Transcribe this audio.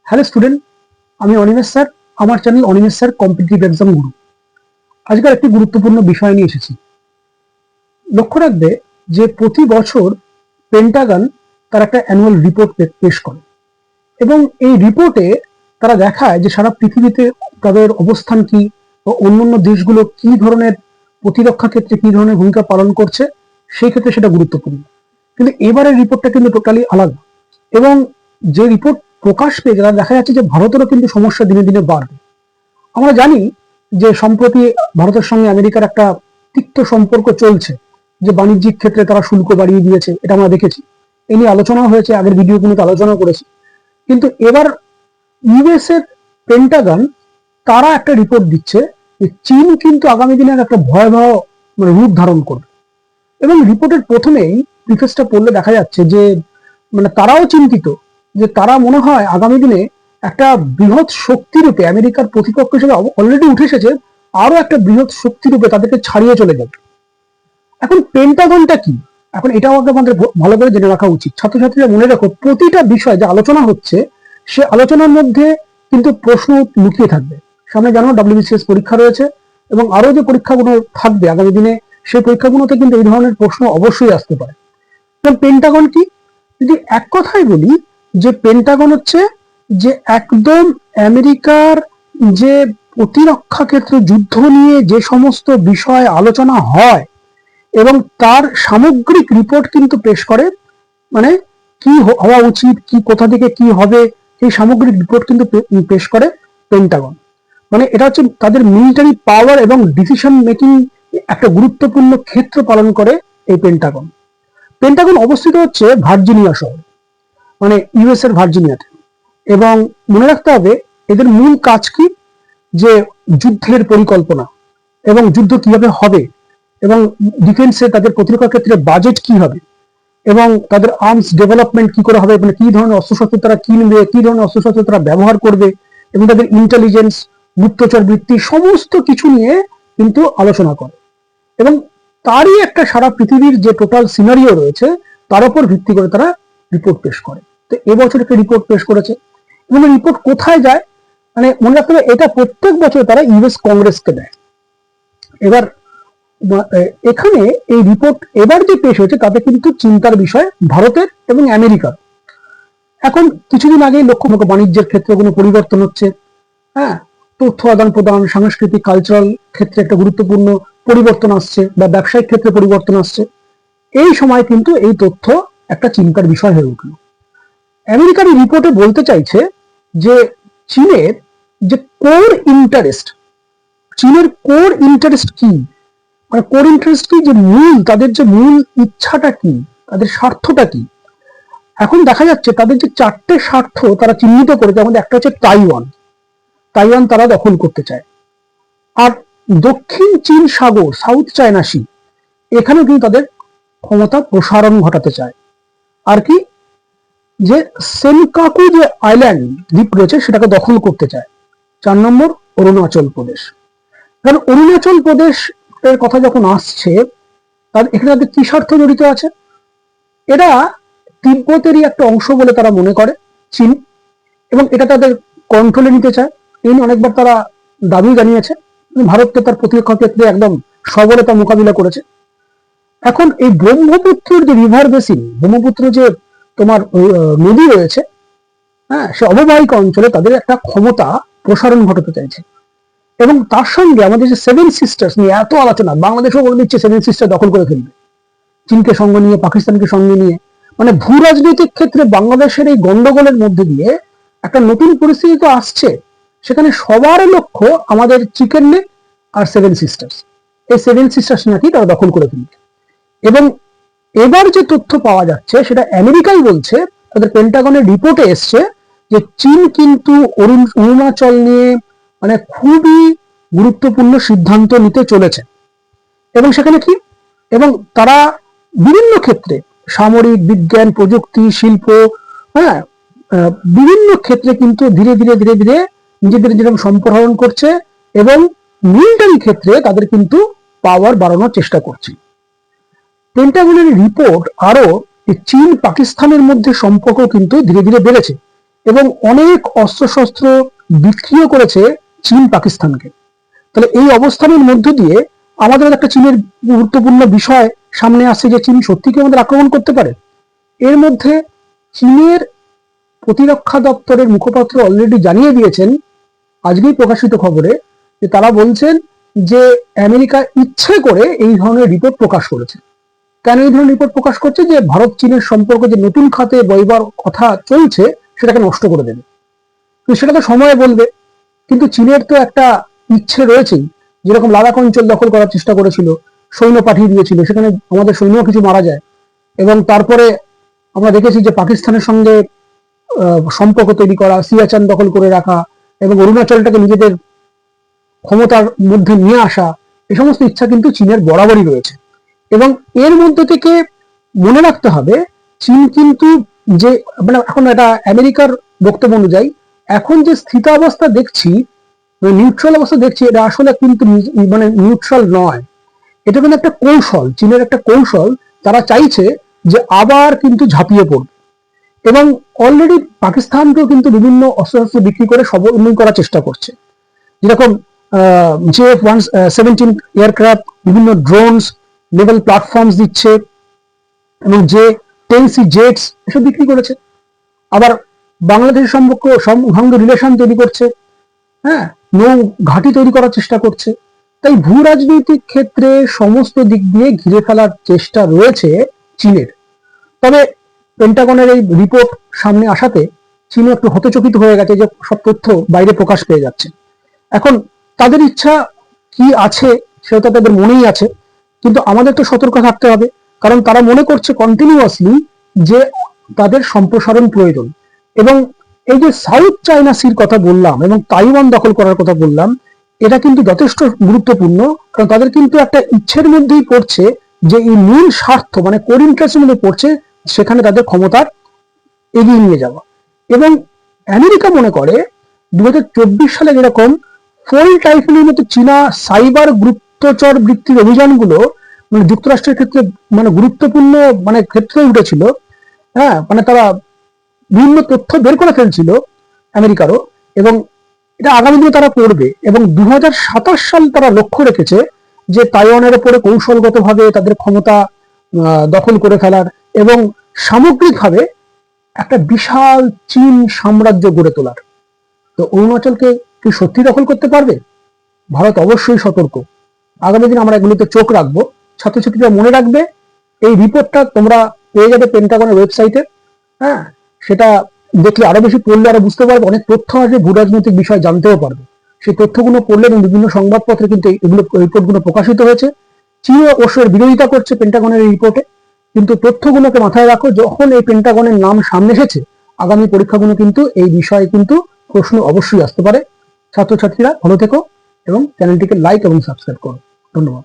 Hello student, আমি Animesh sir. আমার channel Animesh sir competitive exam গুরু। আজকাল একটি গুরুত্বপূর্ণ বিষয় নিয়ে এসেছি। লক্ষ্য রাখবে যে প্রতি বছর পেন্টাগন তার একটা অ্যানুয়াল রিপোর্ট পেশ করে এবং এই রিপোর্টে তারা দেখায় যে সারা পৃথিবীতে তাদের অবস্থান কি ও অন্যান্য দেশগুলো কি ধরনের প্রতিরক্ষা ক্ষেত্রে কি ধরনের ভূমিকা পালন করছে, সেই ক্ষেত্রে সেটা গুরুত্বপূর্ণ। কিন্তু এবারের রিপোর্টটা কিন্তু টোটালি আলাদা এবং যে রিপোর্ট প্রকাশ পেয়ে যারা দেখা যাচ্ছে যে ভারতেরও কিন্তু সমস্যা দিনে দিনে বাড়বে। আমরা জানি যে সম্প্রতি ভারতের সঙ্গে আমেরিকার একটা তিক্ত সম্পর্ক চলছে, যে বাণিজ্যিক ক্ষেত্রে তারা শুল্ক বাড়িয়ে দিয়েছে, এটা আমরা দেখেছি। এ নিয়ে আলোচনাও হয়েছে, আগের ভিডিওগুলোতে আলোচনা করেছি। কিন্তু এবার ইউএস এর পেন্টাগন তারা একটা রিপোর্ট দিচ্ছে যে চীন কিন্তু আগামী দিনের একটা ভয়াবহ রূপ ধারণ করবে। এবং রিপোর্টের প্রথমেই প্রিফেসটা পড়লে দেখা যাচ্ছে যে তারাও চিন্তিত, যে তারা মনে হয় আগামী দিনে একটা বৃহৎ শক্তি রূপে আমেরিকার প্রতিপক্ষ হিসেবে অলরেডি উঠে এসেছে, আরো একটা বৃহৎ শক্তি রূপে তাদেরকে ছাড়িয়ে চলে যাবে। এখন পেন্টাগনটা কি, এখন এটাও আমাদের ভালো করে জেনে রাখা উচিত। ছাত্রছাত্রীরা মনে রাখো, প্রতিটা বিষয় যে আলোচনা হচ্ছে সে আলোচনার মধ্যে কিন্তু প্রশ্ন লুকিয়ে থাকবে। সামনে জানো WBCS পরীক্ষা রয়েছে এবং আরো যে পরীক্ষাগুলো থাকবে আগামী দিনে, সেই পরীক্ষাগুলোতে কিন্তু এই ধরনের প্রশ্ন অবশ্যই আসতে পারে। পেন্টাগন কি, যদি এক কথায় বলি যে পেন্টাগন হচ্ছে যে একদম আমেরিকার যে প্রতিরক্ষা ক্ষেত্রে যুদ্ধ নিয়ে যে সমস্ত বিষয় আলোচনা হয় এবং তার সামগ্রিক রিপোর্ট কিন্তু পেশ করে, মানে কি হওয়া উচিত, কি কোথা থেকে কি হবে, এই সামগ্রিক রিপোর্ট কিন্তু পেশ করে পেন্টাগন। মানে এটা হচ্ছে তাদের মিলিটারি পাওয়ার এবং ডিসিশন মেকিং একটা গুরুত্বপূর্ণ ক্ষেত্র পালন করে এই পেন্টাগন। পেন্টাগন অবস্থিত হচ্ছে ভার্জিনিয়া শহর, মানে ইউএস এর ভার্জিনিয়াতে। এবং মনে রাখতে হবে এদের মূল কাজ কি, যে যুদ্ধের পরিকল্পনা এবং যুদ্ধ কিভাবে হবে এবং ডিফেন্সে তাদের প্রতিরক্ষা ক্ষেত্রে বাজেট কি হবে এবং তাদের আর্মস ডেভেলপমেন্ট কি করে হবে, মানে কি ধরনের অস্ত্রশস্ত্র তারা কিনবে, কি ধরনের অস্ত্রশস্ত্র তারা ব্যবহার করবে এবং তাদের ইন্টেলিজেন্স, গুপ্তচর বৃত্তি, সমস্ত কিছু নিয়ে কিন্তু আলোচনা করে। এবং তারই একটা সারা পৃথিবীর যে টোটাল সিনারিও রয়েছে তার উপর ভিত্তি করে তারা রিপোর্ট পেশ করে। তো এবছর একটা রিপোর্ট পেশ করেছে এবং রিপোর্ট কোথায় যায়, মানে মনে রাখতে হবে এটা প্রত্যেক বছর তারা ইউএস কংগ্রেসকে দেয়। এবার এখানে এই রিপোর্ট এবার যে পেশ হয়েছে তাতে কিন্তু চিন্তার বিষয় ভারতের এবং আমেরিকার। এখন কিছুদিন আগেই লক্ষ্য বাণিজ্যের ক্ষেত্রে কোনো পরিবর্তন হচ্ছে, হ্যাঁ, তথ্য আদান প্রদান, সাংস্কৃতিক কালচারাল ক্ষেত্রে একটা গুরুত্বপূর্ণ পরিবর্তন আসছে বা ব্যবসায়িক ক্ষেত্রে পরিবর্তন আসছে। এই সময় কিন্তু এই তথ্য একটা চিন্তার বিষয় হয়ে উঠল। আমেরিকার এই রিপোর্টে বলতে চাইছে যে চীনের যে কোর ইন্টারেস্ট, চীনের কোর ইন্টারেস্ট কি, মানে কোর ইন্টারেস্ট কি, যে মূল তাদের যে মূল ইচ্ছাটা কি, তাদের স্বার্থটা কি। এখন দেখা যাচ্ছে তাদের যে চারটে স্বার্থ তারা চিহ্নিত করেছে, আমাদের একটা হচ্ছে তাইওয়ান, তাইওয়ান তারা দখল করতে চায়। আর দক্ষিণ চীন সাগর, সাউথ চায়না সি, এখানেও কিন্তু তাদের ক্ষমতা প্রসারণ ঘটাতে চায়। আর কি, যে সেনকাকু যে আইল্যান্ড দ্বীপ রয়েছে সেটাকে দখল করতে চায়। 4 নম্বর অরুণাচল প্রদেশ। কারণ অরুণাচল প্রদেশ এর কথা যখন আসছে, তার এখানে তাদের কি স্বার্থ জড়িত আছে, এটা তিব্বতেরই একটা অংশ বলে তারা মনে করে চীন, এবং এটা তাদের কন্ট্রোলে নিতে চায়। এই নিয়ে অনেকবার তারা দাবি জানিয়েছে। ভারতকে তার প্রতিরক্ষা ক্ষেত্রে একদম সবলতা মোকাবিলা করেছে। এখন এই ব্রহ্মপুত্রের যে রিভার বেসিন, ব্রহ্মপুত্র যে তোমার নদী রয়েছে, হ্যাঁ, সে অববাহিকা অঞ্চলে তাদের একটা ক্ষমতা প্রসারণ ঘটাতে চাইছে। এবং তার সঙ্গে আমাদের যে 7 সিস্টার্স নিয়ে এত আলোচনা, বাংলাদেশও বলে দিচ্ছে 7 সিস্টার দখল করে ফেলবে, চীনকে সঙ্গে নিয়ে, পাকিস্তানকে সঙ্গে নিয়ে। মানে ভূ রাজনৈতিক ক্ষেত্রে বাংলাদেশের এই গন্ডগোলের মধ্যে দিয়ে একটা নতুন পরিস্থিতি তো আসছে। সেখানে সবার লক্ষ্য আমাদের চিকেন নেক আর 7 সিস্টার্স, এই 7 সিস্টার্স নাকি তারা দখল করে ফেলবে। এবং এবার যে তথ্য পাওয়া যাচ্ছে সেটা আমেরিকাই বলছে, তাদের পেন্টাগনের রিপোর্টে এসছে যে চীন কিন্তু অরুণাচল নিয়ে মানে খুবই গুরুত্বপূর্ণ সিদ্ধান্ত নিতে চলেছে। এবং সেখানে কি, এবং তারা বিভিন্ন ক্ষেত্রে সামরিক, বিজ্ঞান, প্রযুক্তি, শিল্প, হ্যাঁ, বিভিন্ন ক্ষেত্রে কিন্তু ধীরে ধীরে ধীরে ধীরে নিজেদের যেরকম সম্প্রসারণ করছে এবং মিলিটারি ক্ষেত্রে তাদের কিন্তু পাওয়ার বাড়ানোর চেষ্টা করছে। পেন্টাগনের রিপোর্ট আরো চীন পাকিস্তানের মধ্যে সম্পর্ক কিন্তু ধীরে ধীরে বেড়েছে। এবং অনেক অস্ত্রশস্ত্র বিক্রিও করেছে চীন পাকিস্তানকে। তাহলে এই অবস্থানের মধ্য দিয়ে আমাদের একটা চীনের গুরুত্বপূর্ণ বিষয় সামনে আসছে যে চীন সত্যি কি আমাদের আক্রমণ করতে পারে। এর মধ্যে চীনের প্রতিরক্ষা দপ্তরের মুখপাত্র অলরেডি জানিয়ে দিয়েছেন আজকেই প্রকাশিত খবরে, যে তারা বলছেন যে আমেরিকা ইচ্ছে করে এই ধরনের রিপোর্ট প্রকাশ করেছে। কেন এই ধরনের রিপোর্ট প্রকাশ করছে? যে ভারত চীনের সম্পর্ক যে নতুন খাতে বইবার কথা চলছে সেটাকে নষ্ট করে দেবে। তো সেটা তো সময় বলবে, কিন্তু চীনের তো একটা ইচ্ছে রয়েছেই। যেরকম লাদাখ অঞ্চল দখল করার চেষ্টা করেছিল, সৈন্য পাঠিয়ে দিয়েছিল, সেখানে আমাদের সৈন্য কিছু মারা যায়। এবং তারপরে আমরা দেখেছি যে পাকিস্তানের সঙ্গে সম্পর্ক তৈরি করা, সিয়াচান দখল করে রাখা এবং অরুণাচলটাকে নিজেদের ক্ষমতার মধ্যে নিয়ে আসা, এই সমস্ত ইচ্ছা কিন্তু চীনের বরাবরই রয়েছে। এবং এর মধ্যে থেকে মনে রাখতে হবে চীন কিন্তু যে মানে এখন এটা আমেরিকার বক্তব্য অনুযায়ী এখন যে স্থিতাবস্থা দেখছি, নিউট্রাল অবস্থা দেখছি, এটা আসলে কিন্তু মানে নিউট্রাল নয়। এটা কিন্তু একটা কৌশল, চীনের একটা কৌশল। তারা চাইছে যে আবার কিন্তু ঝাঁপিয়ে পড়বে এবং অলরেডি পাকিস্তানকেও কিন্তু বিভিন্ন অস্ত্রশস্ত্র বিক্রি করে স্বাবলম্বী করার চেষ্টা করছে। যেরকম JF-17 এয়ারক্রাফট, বিভিন্ন ড্রোনস, নেভাল প্ল্যাটফর্মস দিচ্ছে এবং যে-10C জেটস এসব বিক্রি করেছে। আবার বাংলাদেশের সঙ্গে রিলেশন তৈরি করছে, হ্যাঁ, নৌ ঘাঁটি তৈরি করার চেষ্টা করছে। তাই ভূ রাজনৈতিক ক্ষেত্রে সমস্ত দিক দিয়ে ঘিরে ফেলার চেষ্টা রয়েছে চীনের। তবে পেন্টাগনের এই রিপোর্ট সামনে আসাতে চীন একটু হতচকিত হয়ে গেছে যে সব তথ্য বাইরে প্রকাশ পেয়ে যাচ্ছে। এখন তাদের ইচ্ছা কি আছে সেটা তাদের মনেই আছে, কিন্তু আমাদের তো সতর্ক থাকতে হবে, কারণ তারা মনে করছে কন্টিনিউয়াসলি যে তাদের সম্প্রসারণ প্রয়োজন। এবং এই যে সাউথ চায়না সির কথা বললাম এবং তাইওয়ান দখল করার কথা বললাম, এটা কিন্তু যথেষ্ট গুরুত্বপূর্ণ, কারণ তাদের কিন্তু একটা ইচ্ছের মধ্যেই পড়ছে যে এই মূল স্বার্থ মানে কোর ইন্টারেস্টের মধ্যে পড়ছে সেখানে তাদের ক্ষমতার এগিয়ে নিয়ে যাওয়া। এবং আমেরিকা মনে করে 2024 সালে যেরকম ফোল টাইফুনের মতো চীনা সাইবার গুপ্তচর বৃত্তির অভিযানগুলো মানে যুক্তরাষ্ট্রের ক্ষেত্রে মানে গুরুত্বপূর্ণ মানে ক্ষেত্রে উঠেছিল, হ্যাঁ, মানে তারা বিভিন্ন তথ্য বের করে ফেলছিল আমেরিকারও, এবং এটা আগামী দিনে তারা করবে। এবং 2027 সাল তারা লক্ষ্য রেখেছে যে তাইওয়ানের উপরে কৌশলগতভাবে তাদের ক্ষমতা দখল করে ফেলার এবং সামগ্রিকভাবে একটা বিশাল চীন সাম্রাজ্য গড়ে তোলার। তো অরুণাচলকে কি সত্যি দখল করতে পারবে? ভারত অবশ্যই সতর্ক। আগামী দিন আমরা এগুলোতে চোখ রাখবো। ছাত্রছাত্রীরা মনে রাখবে, এই রিপোর্টটা তোমরা পেয়ে যাবে পেন্টাগনের ওয়েবসাইটে, হ্যাঁ, সেটা দেখলে আরো বেশি পড়লে আরো বুঝতে পারবে, অনেক তথ্য আসবে, ভূ রাজনৈতিক বিষয় জানতেও পারবে। সেই তথ্যগুলো পড়লে এবং বিভিন্ন সংবাদপত্রে কিন্তু এগুলো রিপোর্টগুলো প্রকাশিত হয়েছে। চীন অবশ্যই বিরোধিতা করছে পেন্টাগনের এই রিপোর্টে, কিন্তু তথ্যগুলোকে মাথায় রাখো, যখন এই পেন্টাগনের নাম সামনে এসেছে আগামী পরীক্ষাগুলো কিন্তু এই বিষয়ে কিন্তু প্রশ্ন অবশ্যই আসতে পারে। ছাত্রছাত্রীরা ভালো থেকো এবং চ্যানেলটিকে লাইক এবং সাবস্ক্রাইব করো। ধন্যবাদ।